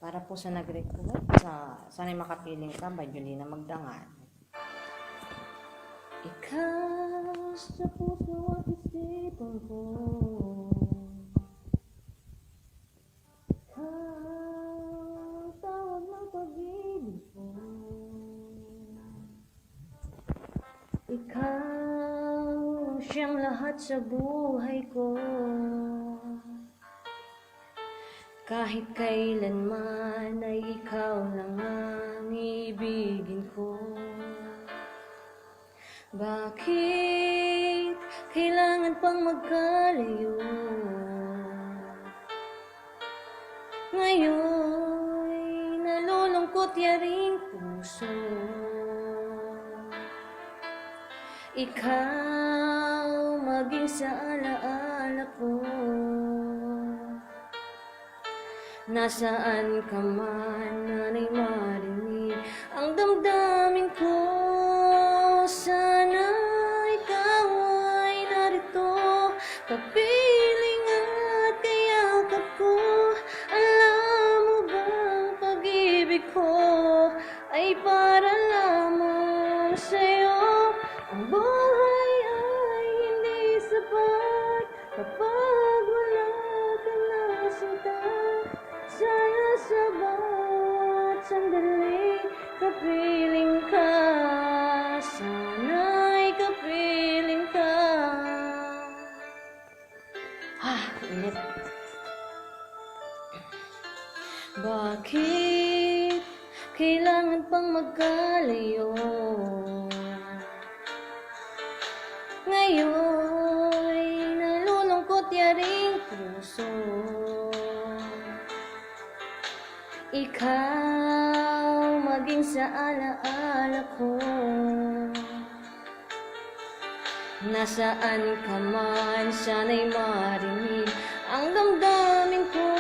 Para po sa nag-request sa Sana'y Makapiling Ka by Julina Magdangan. Ikaw sa puso at isipan ko, ikaw tawag ng pag-ibig ko, ikaw siyang lahat sa buhay ko. Kahit kailanman ay ikaw lang ang ibigin ko. Bakit kailangan pang magkalayo? Ngayon'y nalulungkot yaring puso. Ikaw maging sa alaala ko. Nasaan ka man, nanay marinig ang damdamin ko. Sana ikaw ay narito, kapiling at kayakap ko. Alam mo bang pag-ibig ko ay para lamang sa'yo? Ang buhay ay hindi sapat kapag wala ka na sinta. Sana sa bawat sandali kapiling ka. Sana'y kapiling ka. Init. Bakit kailangan pang magkalayo? Ngayon'y nalulungkot yaring puso. Ikaw maging sa alaala ko. Nasaan ka man, sana'y marinig ang damdamin ko.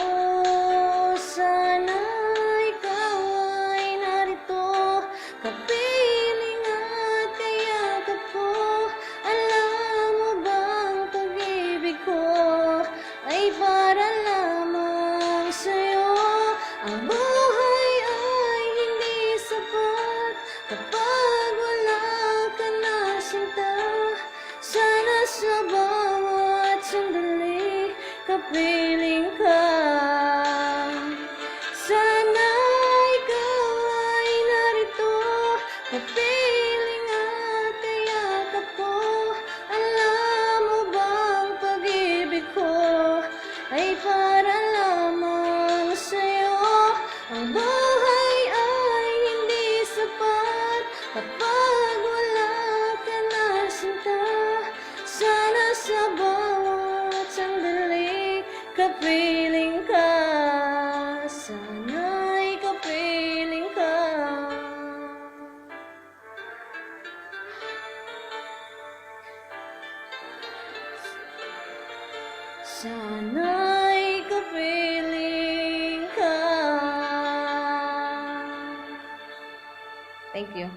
Sana ikaw ay narito, kapiling at kayakap ko. Alam mo bang pag-ibig ko ay para lamang sa'yo? Ang buhay ay hindi sapat kapag wala ka na sinta. Sana sa bawat sandali kapiling ka. Sana ikaw ay narito, kapiling at kayakap ko. Alam mo bang pag-ibig ko ay para lamang sa'yo? Ang buhay ay hindi sapat kapag wala ka na sinta. Sana sa bawat sandali kapiling ka. Sana'y kapiling ka. Sana'y kapiling ka. Thank you.